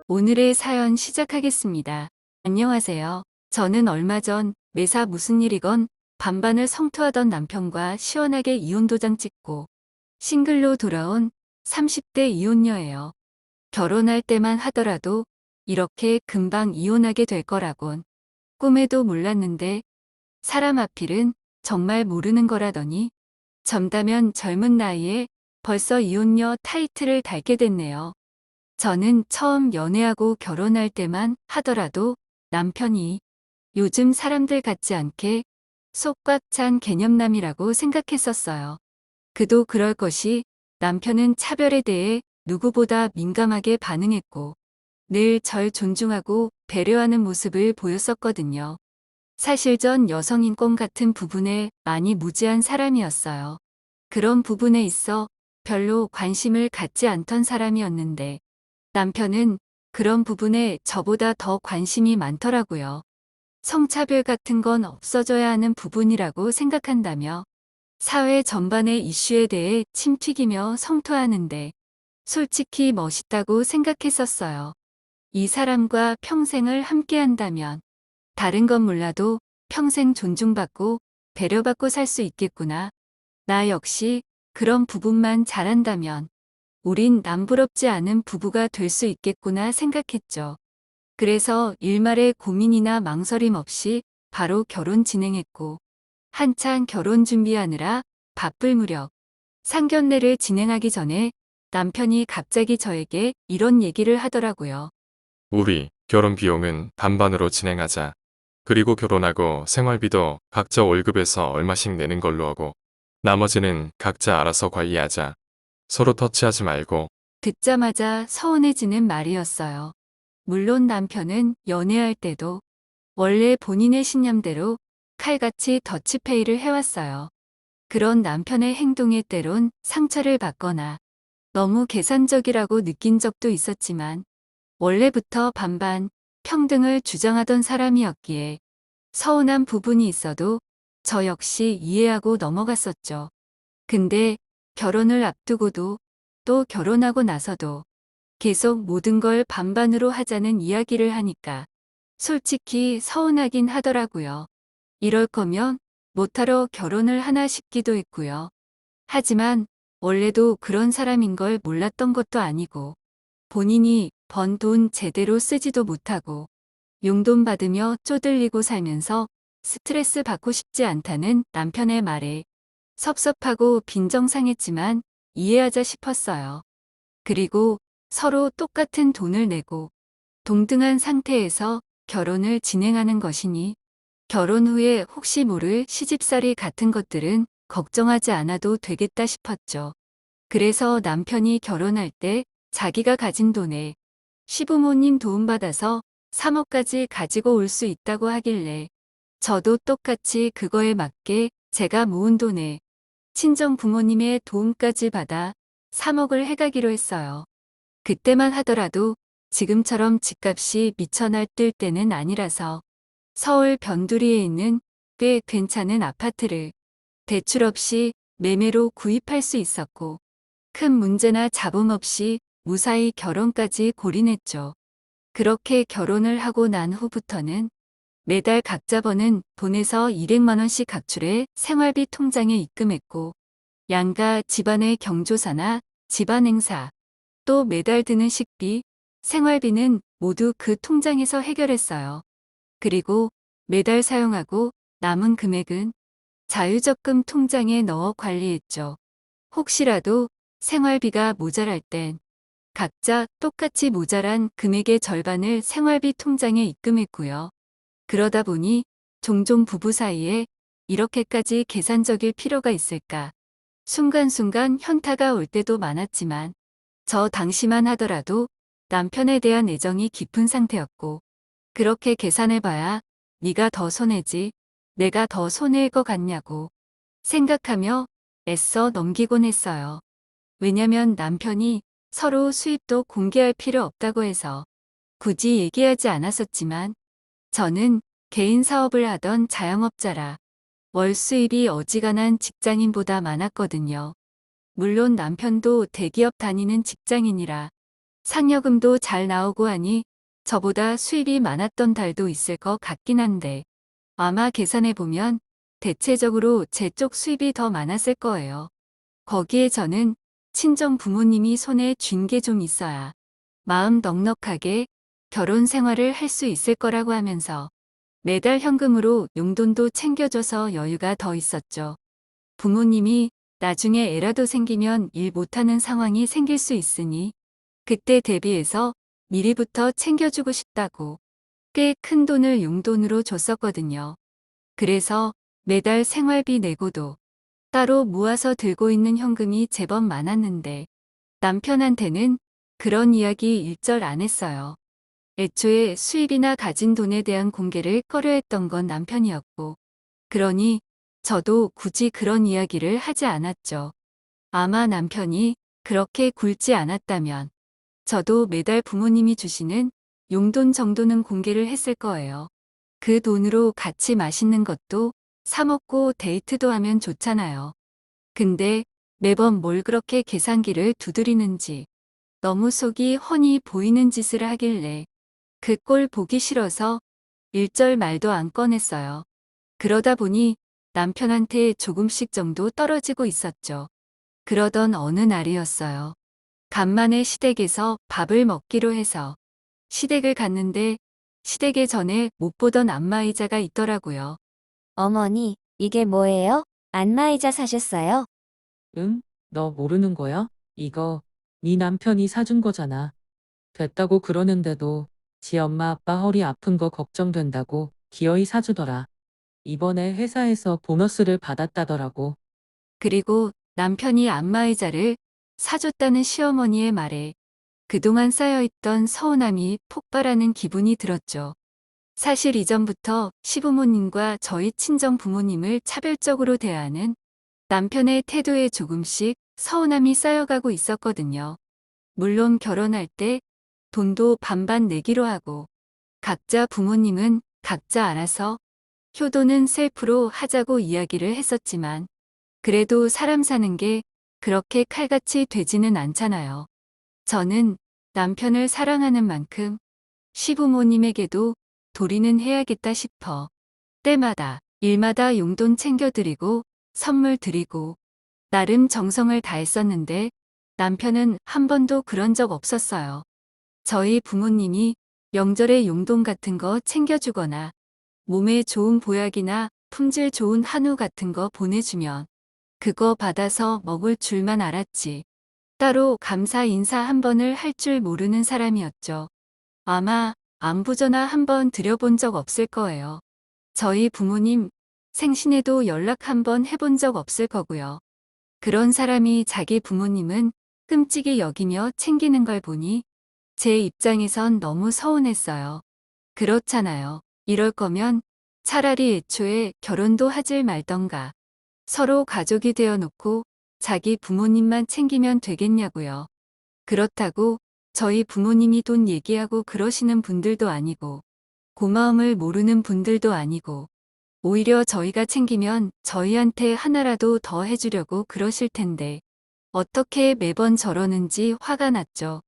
오늘의 사연 시작하겠습니다. 안녕하세요. 저는 얼마 전 매사 무슨 일이건 반반을 성토하던 남편과 시원하게 이혼 도장 찍고 싱글로 돌아온 30대 이혼녀예요. 결혼할 때만 하더라도 이렇게 금방 이혼하게 될 거라곤 꿈에도 몰랐는데 사람 앞일은 정말 모르는 거라더니 젊다면 젊은 나이에 벌써 이혼녀 타이틀을 달게 됐네요. 저는 처음 연애하고 결혼할 때만 하더라도 남편이 요즘 사람들 같지 않게 속 꽉 찬 개념남이라고 생각했었어요. 그도 그럴 것이 남편은 차별에 대해 누구보다 민감하게 반응했고 늘 절 존중하고 배려하는 모습을 보였었거든요. 사실 전 여성인권 같은 부분에 많이 무지한 사람이었어요. 그런 부분에 있어 별로 관심을 갖지 않던 사람이었는데 남편은 그런 부분에 저보다 더 관심이 많더라고요. 성차별 같은 건 없어져야 하는 부분이라고 생각한다며 사회 전반의 이슈에 대해 침 튀기며 성토하는데 솔직히 멋있다고 생각했었어요. 이 사람과 평생을 함께 한다면 다른 건 몰라도 평생 존중받고 배려받고 살 수 있겠구나. 나 역시 그런 부분만 잘한다면 우린 남부럽지 않은 부부가 될 수 있겠구나 생각했죠. 그래서 일말의 고민이나 망설임 없이 바로 결혼 진행했고 한창 결혼 준비하느라 바쁠 무렵 상견례를 진행하기 전에 남편이 갑자기 저에게 이런 얘기를 하더라고요. 우리 결혼 비용은 반반으로 진행하자. 그리고 결혼하고 생활비도 각자 월급에서 얼마씩 내는 걸로 하고 나머지는 각자 알아서 관리하자. 서로 터치하지 말고. 듣자마자 서운해지는 말이었어요. 물론 남편은 연애할 때도 원래 본인의 신념대로 칼같이 더치페이를 해왔어요. 그런 남편의 행동에 때론 상처를 받거나 너무 계산적이라고 느낀 적도 있었지만 원래부터 반반 평등을 주장하던 사람이었기에 서운한 부분이 있어도 저 역시 이해하고 넘어갔었죠. 근데 결혼을 앞두고도 또 결혼하고 나서도 계속 모든 걸 반반으로 하자는 이야기를 하니까 솔직히 서운하긴 하더라고요. 이럴 거면 못하러 결혼을 하나 싶기도 했고요. 하지만 원래도 그런 사람인 걸 몰랐던 것도 아니고 본인이 번 돈 제대로 쓰지도 못하고 용돈 받으며 쪼들리고 살면서 스트레스 받고 싶지 않다는 남편의 말에 섭섭하고 빈정상했지만 이해하자 싶었어요. 그리고 서로 똑같은 돈을 내고 동등한 상태에서 결혼을 진행하는 것이니 결혼 후에 혹시 모를 시집살이 같은 것들은 걱정하지 않아도 되겠다 싶었죠. 그래서 남편이 결혼할 때 자기가 가진 돈에 시부모님 도움받아서 3억까지 가지고 올 수 있다고 하길래 저도 똑같이 그거에 맞게 제가 모은 돈에 친정 부모님의 도움까지 받아 3억을 해가기로 했어요. 그때만 하더라도 지금처럼 집값이 미쳐 날뛸 때는 아니라서 서울 변두리에 있는 꽤 괜찮은 아파트를 대출 없이 매매로 구입할 수 있었고 큰 문제나 잡음 없이 무사히 결혼까지 골인했죠. 그렇게 결혼을 하고 난 후부터는 매달 각자 버는 돈에서 200만 원씩 각출해 생활비 통장에 입금했고 양가 집안의 경조사나 집안 행사, 또 매달 드는 식비, 생활비는 모두 그 통장에서 해결했어요. 그리고 매달 사용하고 남은 금액은 자유적금 통장에 넣어 관리했죠. 혹시라도 생활비가 모자랄 땐 각자 똑같이 모자란 금액의 절반을 생활비 통장에 입금했고요. 그러다 보니 종종 부부 사이에 이렇게까지 계산적일 필요가 있을까? 순간순간 현타가 올 때도 많았지만 저 당시만 하더라도 남편에 대한 애정이 깊은 상태였고 그렇게 계산해봐야 네가 더 손해지 내가 더 손해일 것 같냐고 생각하며 애써 넘기곤 했어요. 왜냐면 남편이 서로 수입도 공개할 필요 없다고 해서 굳이 얘기하지 않았었지만 저는 개인 사업을 하던 자영업자라 월 수입이 어지간한 직장인보다 많았거든요. 물론 남편도 대기업 다니는 직장인이라 상여금도 잘 나오고 하니 저보다 수입이 많았던 달도 있을 것 같긴 한데 아마 계산해보면 대체적으로 제 쪽 수입이 더 많았을 거예요. 거기에 저는 친정 부모님이 손에 쥔 게 좀 있어야 마음 넉넉하게 결혼 생활을 할 수 있을 거라고 하면서 매달 현금으로 용돈도 챙겨줘서 여유가 더 있었죠. 부모님이 나중에 애라도 생기면 일 못하는 상황이 생길 수 있으니 그때 대비해서 미리부터 챙겨주고 싶다고 꽤 큰 돈을 용돈으로 줬었거든요. 그래서 매달 생활비 내고도 따로 모아서 들고 있는 현금이 제법 많았는데 남편한테는 그런 이야기 일절 안 했어요. 애초에 수입이나 가진 돈에 대한 공개를 꺼려했던 건 남편이었고, 그러니 저도 굳이 그런 이야기를 하지 않았죠. 아마 남편이 그렇게 굴지 않았다면 저도 매달 부모님이 주시는 용돈 정도는 공개를 했을 거예요. 그 돈으로 같이 맛있는 것도 사 먹고 데이트도 하면 좋잖아요. 근데 매번 뭘 그렇게 계산기를 두드리는지 너무 속이 훤히 보이는 짓을 하길래 그 꼴 보기 싫어서 일절 말도 안 꺼냈어요. 그러다 보니 남편한테 조금씩 정도 떨어지고 있었죠. 그러던 어느 날이었어요. 간만에 시댁에서 밥을 먹기로 해서 시댁을 갔는데 시댁에 전에 못 보던 안마의자가 있더라고요. 어머니, 이게 뭐예요? 안마의자 사셨어요? 응? 너 모르는 거야? 이거 네 남편이 사준 거잖아. 됐다고 그러는데도 지 엄마 아빠 허리 아픈 거 걱정된다고 기어이 사주더라. 이번에 회사에서 보너스를 받았다더라고. 그리고 남편이 안마의자를 사줬다는 시어머니의 말에 그동안 쌓여있던 서운함이 폭발하는 기분이 들었죠. 사실 이전부터 시부모님과 저희 친정 부모님을 차별적으로 대하는 남편의 태도에 조금씩 서운함이 쌓여가고 있었거든요. 물론 결혼할 때 돈도 반반 내기로 하고 각자 부모님은 각자 알아서 효도는 셀프로 하자고 이야기를 했었지만 그래도 사람 사는 게 그렇게 칼같이 되지는 않잖아요. 저는 남편을 사랑하는 만큼 시부모님에게도 도리는 해야겠다 싶어 때마다 일마다 용돈 챙겨드리고 선물 드리고 나름 정성을 다했었는데 남편은 한 번도 그런 적 없었어요. 저희 부모님이 명절에 용돈 같은 거 챙겨주거나 몸에 좋은 보약이나 품질 좋은 한우 같은 거 보내주면 그거 받아서 먹을 줄만 알았지. 따로 감사 인사 한 번을 할 줄 모르는 사람이었죠. 아마 안부 전화 한 번 드려본 적 없을 거예요. 저희 부모님 생신에도 연락 한 번 해본 적 없을 거고요. 그런 사람이 자기 부모님은 끔찍이 여기며 챙기는 걸 보니 제 입장에선 너무 서운했어요. 그렇잖아요. 이럴 거면 차라리 애초에 결혼도 하질 말던가. 서로 가족이 되어 놓고 자기 부모님만 챙기면 되겠냐고요. 그렇다고 저희 부모님이 돈 얘기하고 그러시는 분들도 아니고 고마움을 모르는 분들도 아니고 오히려 저희가 챙기면 저희한테 하나라도 더 해주려고 그러실 텐데 어떻게 매번 저러는지 화가 났죠.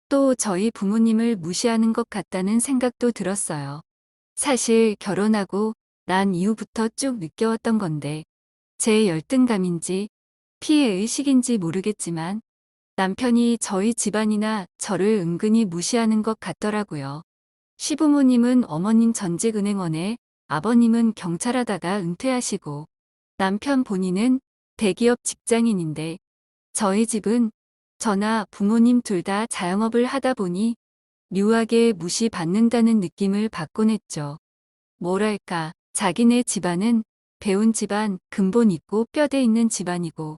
또 저희 부모님을 무시하는 것 같다는 생각도 들었어요. 사실 결혼하고 난 이후부터 쭉 느껴왔던 건데 제 열등감인지 피해의식인지 모르겠지만 남편이 저희 집안이나 저를 은근히 무시하는 것 같더라고요. 시부모님은 어머님 전직은행원에 아버님은 경찰하다가 은퇴하시고 남편 본인은 대기업 직장인인데 저희 집은 저나 부모님 둘 다 자영업을 하다 보니 묘하게 무시받는다는 느낌을 받곤 했죠. 뭐랄까, 자기네 집안은 배운 집안, 근본 있고 뼈대 있는 집안이고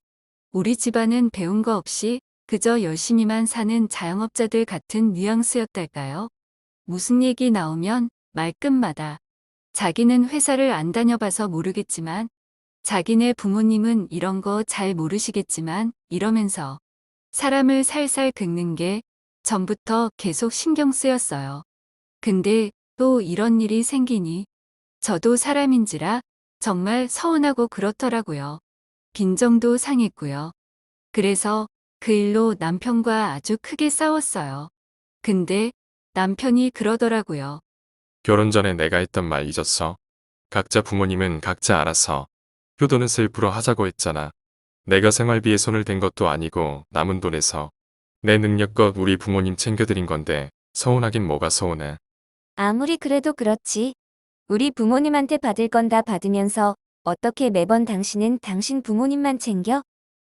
우리 집안은 배운 거 없이 그저 열심히만 사는 자영업자들 같은 뉘앙스였달까요? 무슨 얘기 나오면 말끝마다 자기는 회사를 안 다녀봐서 모르겠지만 자기네 부모님은 이런 거 잘 모르시겠지만 이러면서 사람을 살살 긁는 게 전부터 계속 신경 쓰였어요. 근데 또 이런 일이 생기니 저도 사람인지라 정말 서운하고 그렇더라고요. 빈정도 상했고요. 그래서 그 일로 남편과 아주 크게 싸웠어요. 근데 남편이 그러더라고요. 결혼 전에 내가 했던 말 잊었어? 각자 부모님은 각자 알아서 효도는 셀프로 하자고 했잖아. 내가 생활비에 손을 댄 것도 아니고 남은 돈에서 내 능력껏 우리 부모님 챙겨드린 건데 서운하긴 뭐가 서운해. 아무리 그래도 그렇지. 우리 부모님한테 받을 건 다 받으면서 어떻게 매번 당신은 당신 부모님만 챙겨?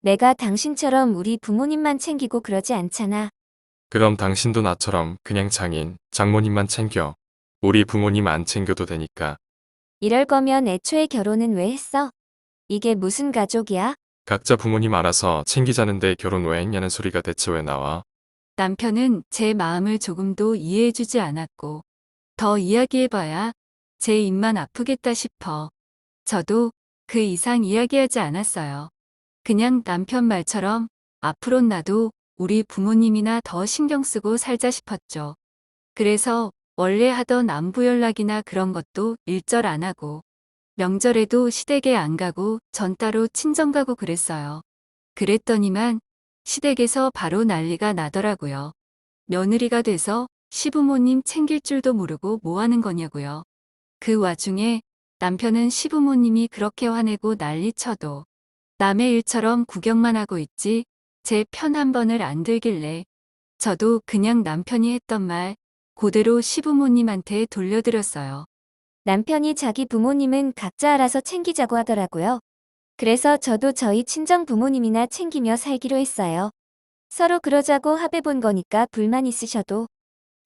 내가 당신처럼 우리 부모님만 챙기고 그러지 않잖아. 그럼 당신도 나처럼 그냥 장인, 장모님만 챙겨. 우리 부모님 안 챙겨도 되니까. 이럴 거면 애초에 결혼은 왜 했어? 이게 무슨 가족이야? 각자 부모님 알아서 챙기자는데 결혼 왜 했냐는 소리가 대체 왜 나와? 남편은 제 마음을 조금도 이해해주지 않았고, 더 이야기해봐야 제 입만 아프겠다 싶어. 저도 그 이상 이야기하지 않았어요. 그냥 남편 말처럼 앞으론 나도 우리 부모님이나 더 신경 쓰고 살자 싶었죠. 그래서 원래 하던 안부 연락이나 그런 것도 일절 안 하고, 명절에도 시댁에 안 가고 전 따로 친정 가고 그랬어요. 그랬더니만 시댁에서 바로 난리가 나더라고요. 며느리가 돼서 시부모님 챙길 줄도 모르고 뭐 하는 거냐고요. 그 와중에 남편은 시부모님이 그렇게 화내고 난리쳐도 남의 일처럼 구경만 하고 있지 제 편 한 번을 안 들길래 저도 그냥 남편이 했던 말 그대로 시부모님한테 돌려드렸어요. 남편이 자기 부모님은 각자 알아서 챙기자고 하더라고요. 그래서 저도 저희 친정 부모님이나 챙기며 살기로 했어요. 서로 그러자고 합의본 거니까 불만 있으셔도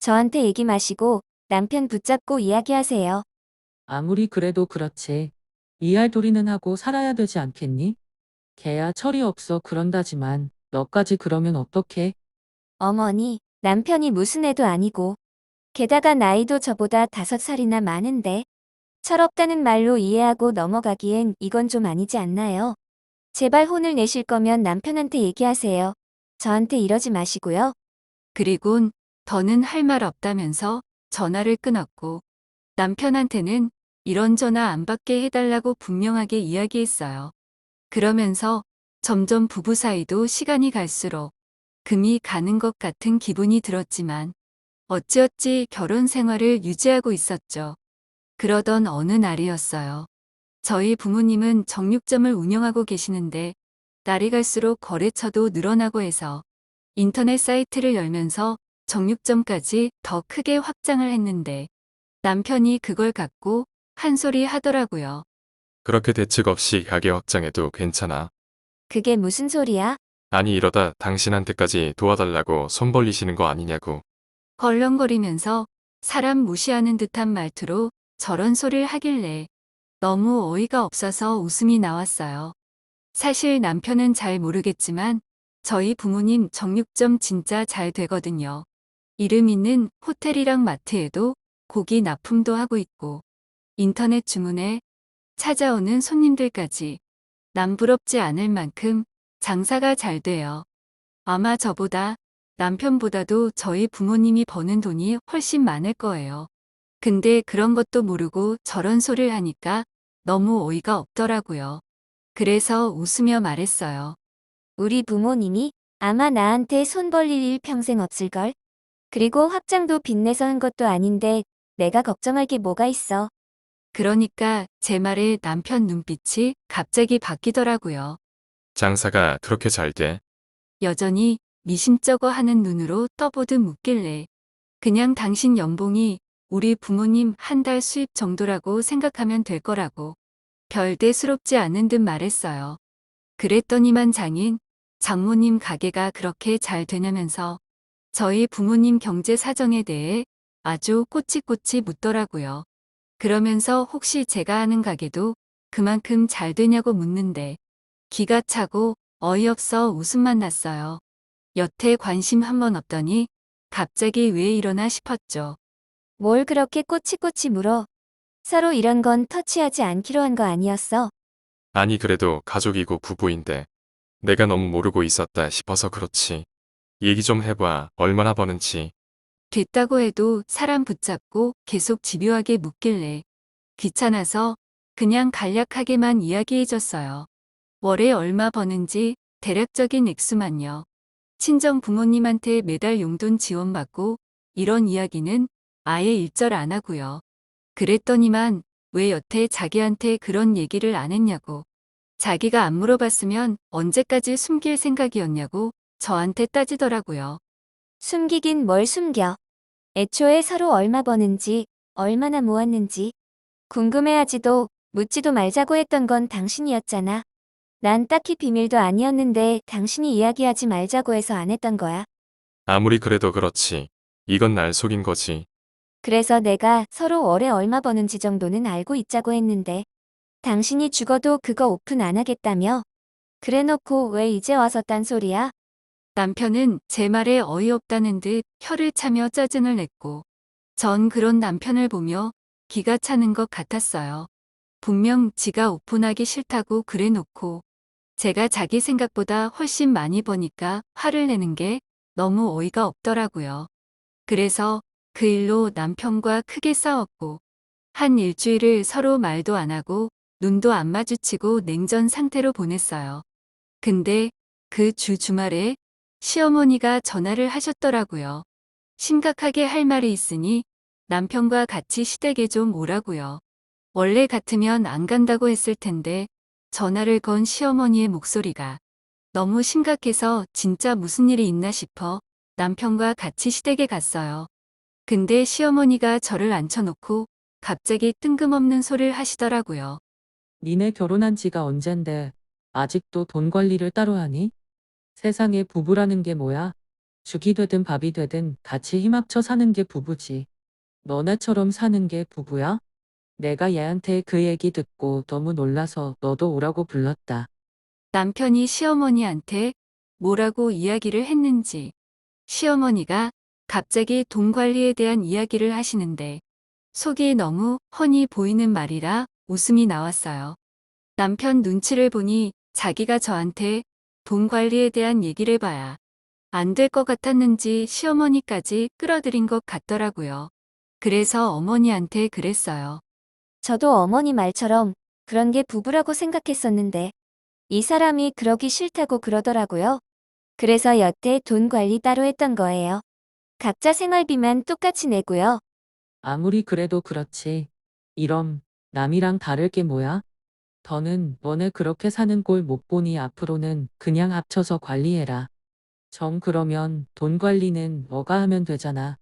저한테 얘기 마시고 남편 붙잡고 이야기하세요. 아무리 그래도 그렇지. 이할 도리는 하고 살아야 되지 않겠니? 걔야 철이 없어 그런다지만 너까지 그러면 어떡해? 어머니, 남편이 무슨 애도 아니고 게다가 나이도 저보다 5살이나 많은데 철없다는 말로 이해하고 넘어가기엔 이건 좀 아니지 않나요? 제발 혼을 내실 거면 남편한테 얘기하세요. 저한테 이러지 마시고요. 그리곤 더는 할 말 없다면서 전화를 끊었고 남편한테는 이런 전화 안 받게 해달라고 분명하게 이야기했어요. 그러면서 점점 부부 사이도 시간이 갈수록 금이 가는 것 같은 기분이 들었지만 어찌어찌 결혼 생활을 유지하고 있었죠. 그러던 어느 날이었어요. 저희 부모님은 정육점을 운영하고 계시는데 날이 갈수록 거래처도 늘어나고 해서 인터넷 사이트를 열면서 정육점까지 더 크게 확장을 했는데 남편이 그걸 갖고 한 소리 하더라고요. 그렇게 대책 없이 가게 확장해도 괜찮아. 그게 무슨 소리야? 아니 이러다 당신한테까지 도와달라고 손 벌리시는 거 아니냐고. 헐렁거리면서 사람 무시하는 듯한 말투로 저런 소리를 하길래 너무 어이가 없어서 웃음이 나왔어요. 사실 남편은 잘 모르겠지만 저희 부모님 정육점 진짜 잘 되거든요. 이름 있는 호텔이랑 마트에도 고기 납품도 하고 있고 인터넷 주문에 찾아오는 손님들까지 남부럽지 않을 만큼 장사가 잘 돼요. 아마 저보다 남편보다도 저희 부모님이 버는 돈이 훨씬 많을 거예요. 근데 그런 것도 모르고 저런 소리를 하니까 너무 어이가 없더라고요. 그래서 웃으며 말했어요. 우리 부모님이 아마 나한테 손 벌릴 일 평생 없을걸? 그리고 확장도 빚내서 한 것도 아닌데 내가 걱정할 게 뭐가 있어. 그러니까 제 말에 남편 눈빛이 갑자기 바뀌더라고요. 장사가 그렇게 잘 돼? 여전히 미심쩍어 하는 눈으로 떠보듯 묻길래 그냥 당신 연봉이 우리 부모님 한 달 수입 정도라고 생각하면 될 거라고 별 대수롭지 않은 듯 말했어요. 그랬더니만 장모님 가게가 그렇게 잘 되냐면서 저희 부모님 경제 사정에 대해 아주 꼬치꼬치 묻더라고요. 그러면서 혹시 제가 하는 가게도 그만큼 잘 되냐고 묻는데 기가 차고 어이없어 웃음만 났어요. 여태 관심 한 번 없더니 갑자기 왜 이러나 싶었죠. 뭘 그렇게 꼬치꼬치 물어. 서로 이런 건 터치하지 않기로 한 거 아니었어. 아니 그래도 가족이고 부부인데 내가 너무 모르고 있었다 싶어서 그렇지. 얘기 좀 해봐. 얼마나 버는지. 됐다고 해도 사람 붙잡고 계속 집요하게 묻길래 귀찮아서 그냥 간략하게만 이야기해줬어요. 월에 얼마 버는지 대략적인 액수만요. 친정 부모님한테 매달 용돈 지원받고 이런 이야기는 아예 일절 안 하고요. 그랬더니만 왜 여태 자기한테 그런 얘기를 안 했냐고. 자기가 안 물어봤으면 언제까지 숨길 생각이었냐고 저한테 따지더라고요. 숨기긴 뭘 숨겨. 애초에 서로 얼마 버는지, 얼마나 모았는지 궁금해하지도 묻지도 말자고 했던 건 당신이었잖아. 난 딱히 비밀도 아니었는데 당신이 이야기하지 말자고 해서 안 했던 거야. 아무리 그래도 그렇지. 이건 날 속인 거지. 그래서 내가 서로 월에 얼마 버는지 정도는 알고 있자고 했는데 당신이 죽어도 그거 오픈 안 하겠다며? 그래놓고 왜 이제 와서 딴소리야? 남편은 제 말에 어이없다는 듯 혀를 차며 짜증을 냈고 전 그런 남편을 보며 기가 차는 것 같았어요. 분명 지가 오픈하기 싫다고 그래놓고 제가 자기 생각보다 훨씬 많이 버니까 화를 내는 게 너무 어이가 없더라고요. 그래서 그 일로 남편과 크게 싸웠고 한 일주일을 서로 말도 안 하고 눈도 안 마주치고 냉전 상태로 보냈어요. 근데 그 주말에 시어머니가 전화를 하셨더라고요. 심각하게 할 말이 있으니 남편과 같이 시댁에 좀 오라고요. 원래 같으면 안 간다고 했을 텐데 전화를 건 시어머니의 목소리가 너무 심각해서 진짜 무슨 일이 있나 싶어 남편과 같이 시댁에 갔어요. 근데 시어머니가 저를 앉혀놓고 갑자기 뜬금없는 소리를 하시더라고요. 니네 결혼한 지가 언젠데 아직도 돈 관리를 따로 하니? 세상에 부부라는 게 뭐야? 죽이 되든 밥이 되든 같이 힘합쳐 사는 게 부부지. 너네처럼 사는 게 부부야? 내가 얘한테 그 얘기 듣고 너무 놀라서 너도 오라고 불렀다. 남편이 시어머니한테 뭐라고 이야기를 했는지 시어머니가 갑자기 돈 관리에 대한 이야기를 하시는데 속이 너무 훤히 보이는 말이라 웃음이 나왔어요. 남편 눈치를 보니 자기가 저한테 돈 관리에 대한 얘기를 해봐야 안 될 것 같았는지 시어머니까지 끌어들인 것 같더라고요. 그래서 어머니한테 그랬어요. 저도 어머니 말처럼 그런 게 부부라고 생각했었는데 이 사람이 그러기 싫다고 그러더라고요. 그래서 여태 돈 관리 따로 했던 거예요. 각자 생활비만 똑같이 내고요. 아무리 그래도 그렇지. 이런 남이랑 다를 게 뭐야? 더는 너네 그렇게 사는 꼴 못 보니 앞으로는 그냥 합쳐서 관리해라. 정 그러면 돈 관리는 너가 하면 되잖아.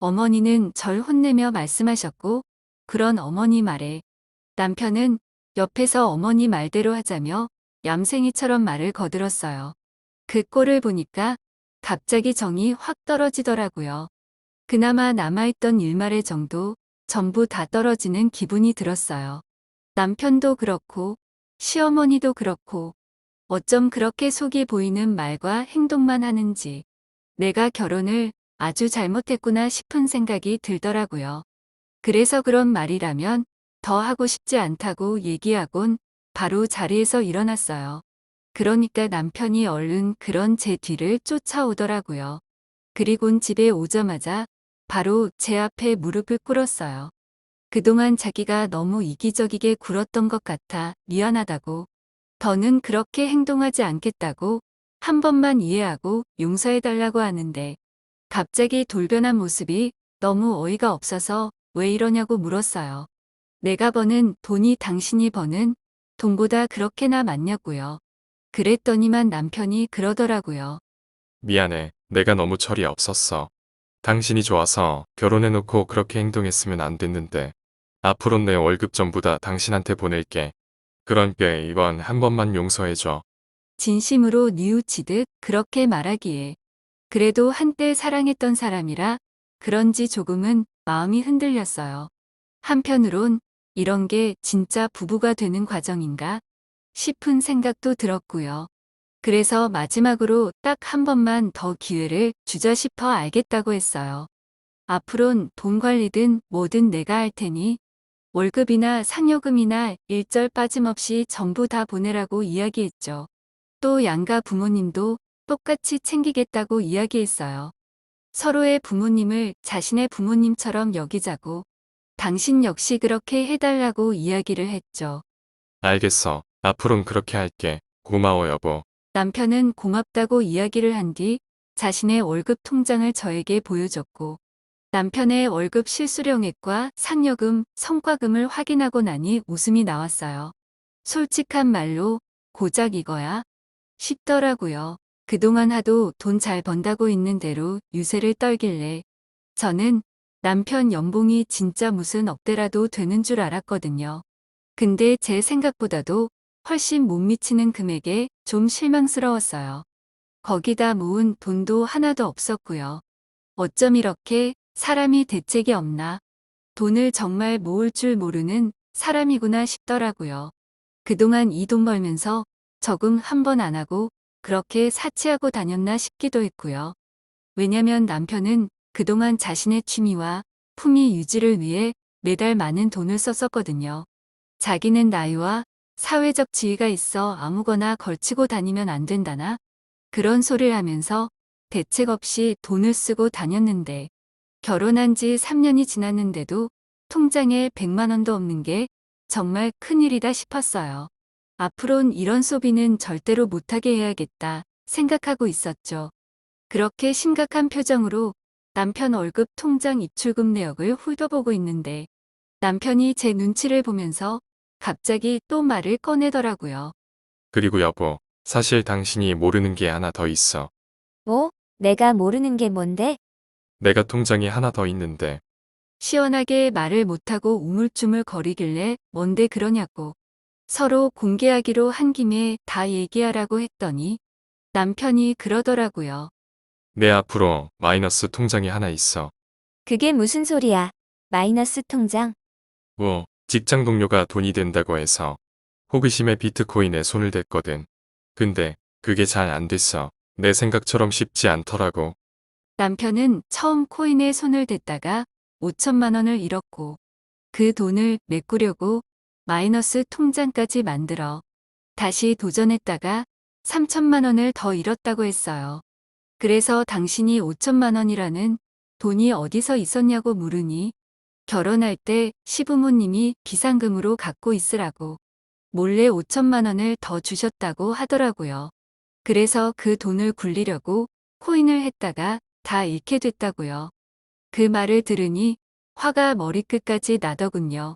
어머니는 절 혼내며 말씀하셨고 그런 어머니 말에 남편은 옆에서 어머니 말대로 하자며 얌생이처럼 말을 거들었어요. 그 꼴을 보니까 갑자기 정이 확 떨어지더라고요. 그나마 남아있던 일말의 정도 전부 다 떨어지는 기분이 들었어요. 남편도 그렇고 시어머니도 그렇고 어쩜 그렇게 속이 보이는 말과 행동만 하는지 내가 결혼을 아주 잘못했구나 싶은 생각이 들더라고요. 그래서 그런 말이라면 더 하고 싶지 않다고 얘기하곤 바로 자리에서 일어났어요. 그러니까 남편이 얼른 그런 제 뒤를 쫓아오더라고요. 그리곤 집에 오자마자 바로 제 앞에 무릎을 꿇었어요. 그동안 자기가 너무 이기적이게 굴었던 것 같아 미안하다고, 더는 그렇게 행동하지 않겠다고 한 번만 이해하고 용서해달라고 하는데 갑자기 돌변한 모습이 너무 어이가 없어서 왜 이러냐고 물었어요. 내가 버는 돈이 당신이 버는 돈보다 그렇게나 많냐고요. 그랬더니만 남편이 그러더라고요. 미안해. 내가 너무 철이 없었어. 당신이 좋아서 결혼해놓고 그렇게 행동했으면 안 됐는데. 앞으로 내 월급 전부 다 당신한테 보낼게. 그러니까 이번 한 번만 용서해줘. 진심으로 뉘우치듯 그렇게 말하기에 그래도 한때 사랑했던 사람이라 그런지 조금은 마음이 흔들렸어요. 한편으론 이런 게 진짜 부부가 되는 과정인가 싶은 생각도 들었고요. 그래서 마지막으로 딱 한 번만 더 기회를 주자 싶어 알겠다고 했어요. 앞으론 돈 관리든 뭐든 내가 할 테니 월급이나 상여금이나 일절 빠짐없이 전부 다 보내라고 이야기했죠. 또 양가 부모님도 똑같이 챙기겠다고 이야기했어요. 서로의 부모님을 자신의 부모님처럼 여기자고, 당신 역시 그렇게 해달라고 이야기를 했죠. 알겠어. 앞으론 그렇게 할게. 고마워 여보. 남편은 고맙다고 이야기를 한 뒤 자신의 월급 통장을 저에게 보여줬고 남편의 월급 실수령액과 상여금, 성과금을 확인하고 나니 웃음이 나왔어요. 솔직한 말로 고작 이거야? 싶더라고요. 그동안 하도 돈 잘 번다고 있는 대로 유세를 떨길래 저는 남편 연봉이 진짜 무슨 억대라도 되는 줄 알았거든요. 근데 제 생각보다도 훨씬 못 미치는 금액에 좀 실망스러웠어요. 거기다 모은 돈도 하나도 없었고요. 어쩜 이렇게 사람이 대책이 없나. 돈을 정말 모을 줄 모르는 사람이구나 싶더라고요. 그동안 이 돈 벌면서 적응 한 번 안 하고 그렇게 사치하고 다녔나 싶기도 했고요. 왜냐면 남편은 그동안 자신의 취미와 품위 유지를 위해 매달 많은 돈을 썼었거든요. 자기는 나이와 사회적 지위가 있어 아무거나 걸치고 다니면 안 된다나 그런 소리를 하면서 대책 없이 돈을 쓰고 다녔는데 결혼한 지 3년이 지났는데도 통장에 100만 원도 없는 게 정말 큰일이다 싶었어요. 앞으론 이런 소비는 절대로 못하게 해야겠다 생각하고 있었죠. 그렇게 심각한 표정으로 남편 월급 통장 입출금 내역을 훑어보고 있는데 남편이 제 눈치를 보면서 갑자기 또 말을 꺼내더라고요. 그리고 여보, 사실 당신이 모르는 게 하나 더 있어. 뭐? 내가 모르는 게 뭔데? 내가 통장이 하나 더 있는데 시원하게 말을 못하고 우물쭈물 거리길래 뭔데 그러냐고. 서로 공개하기로 한 김에 다 얘기하라고 했더니 남편이 그러더라고요. 내 앞으로 마이너스 통장이 하나 있어. 그게 무슨 소리야? 마이너스 통장? 직장 동료가 돈이 된다고 해서 호기심에 비트코인에 손을 댔거든. 근데 그게 잘 안 됐어. 내 생각처럼 쉽지 않더라고. 남편은 처음 코인에 손을 댔다가 5천만 원을 잃었고 그 돈을 메꾸려고 마이너스 통장까지 만들어 다시 도전했다가 3천만 원을 더 잃었다고 했어요. 그래서 당신이 5천만 원이라는 돈이 어디서 있었냐고 물으니 결혼할 때 시부모님이 비상금으로 갖고 있으라고 몰래 5천만 원을 더 주셨다고 하더라고요. 그래서 그 돈을 굴리려고 코인을 했다가 다 잃게 됐다고요. 그 말을 들으니 화가 머리끝까지 나더군요.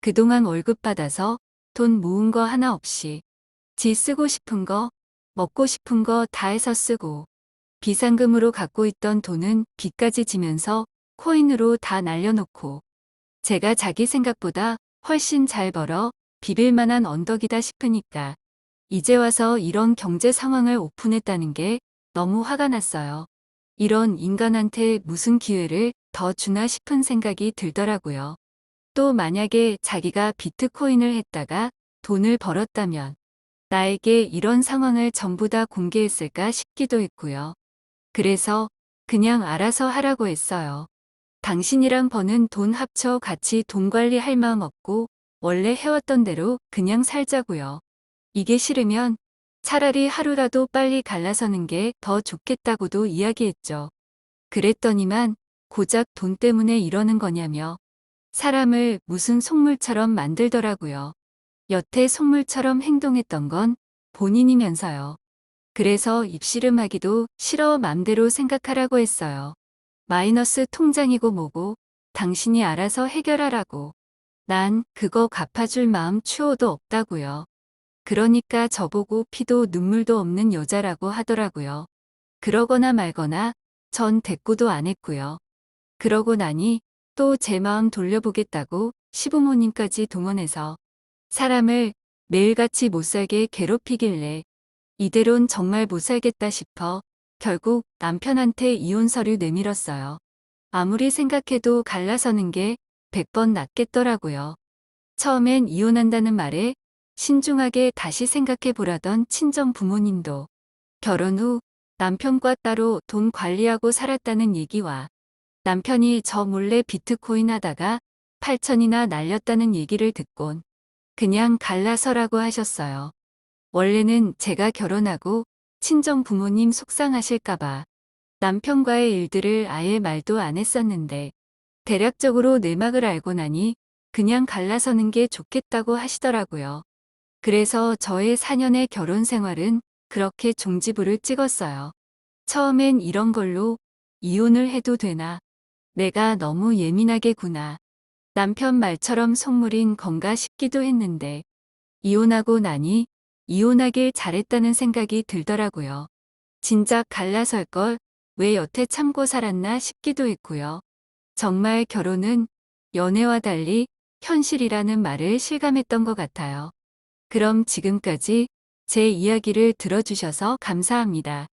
그동안 월급 받아서 돈 모은 거 하나 없이 지 쓰고 싶은 거, 먹고 싶은 거 다 해서 쓰고 비상금으로 갖고 있던 돈은 빚까지 지면서 코인으로 다 날려놓고 제가 자기 생각보다 훨씬 잘 벌어 비빌 만한 언덕이다 싶으니까 이제 와서 이런 경제 상황을 오픈했다는 게 너무 화가 났어요. 이런 인간한테 무슨 기회를 더 주나 싶은 생각이 들더라고요. 또 만약에 자기가 비트코인을 했다가 돈을 벌었다면 나에게 이런 상황을 전부 다 공개했을까 싶기도 했고요. 그래서 그냥 알아서 하라고 했어요. 당신이랑 버는 돈 합쳐 같이 돈 관리할 마음 없고 원래 해왔던 대로 그냥 살자고요. 이게 싫으면 차라리 하루라도 빨리 갈라서는 게 더 좋겠다고도 이야기했죠. 그랬더니만 고작 돈 때문에 이러는 거냐며 사람을 무슨 속물처럼 만들더라고요. 여태 속물처럼 행동했던 건 본인이면서요. 그래서 입씨름하기도 싫어 맘대로 생각하라고 했어요. 마이너스 통장이고 뭐고 당신이 알아서 해결하라고. 난 그거 갚아줄 마음 추호도 없다고요. 그러니까 저보고 피도 눈물도 없는 여자라고 하더라고요. 그러거나 말거나 전 대꾸도 안 했고요. 그러고 나니 또 제 마음 돌려보겠다고 시부모님까지 동원해서 사람을 매일같이 못 살게 괴롭히길래 이대론 정말 못 살겠다 싶어 결국 남편한테 이혼 서류 내밀었어요. 아무리 생각해도 갈라서는 게 100번 낫겠더라고요. 처음엔 이혼한다는 말에 신중하게 다시 생각해 보라던 친정 부모님도 결혼 후 남편과 따로 돈 관리하고 살았다는 얘기와 남편이 저 몰래 비트코인 하다가 8천이나 날렸다는 얘기를 듣곤 그냥 갈라서라고 하셨어요. 원래는 제가 결혼하고 친정 부모님 속상하실까봐 남편과의 일들을 아예 말도 안 했었는데 대략적으로 내막을 알고 나니 그냥 갈라서는 게 좋겠다고 하시더라고요. 그래서 저의 4년의 결혼 생활은 그렇게 종지부를 찍었어요. 처음엔 이런 걸로 이혼을 해도 되나 내가 너무 예민하게구나. 남편 말처럼 속물인 건가 싶기도 했는데 이혼하고 나니 이혼하길 잘했다는 생각이 들더라고요. 진작 갈라설 걸 왜 여태 참고 살았나 싶기도 했고요. 정말 결혼은 연애와 달리 현실이라는 말을 실감했던 것 같아요. 그럼 지금까지 제 이야기를 들어주셔서 감사합니다.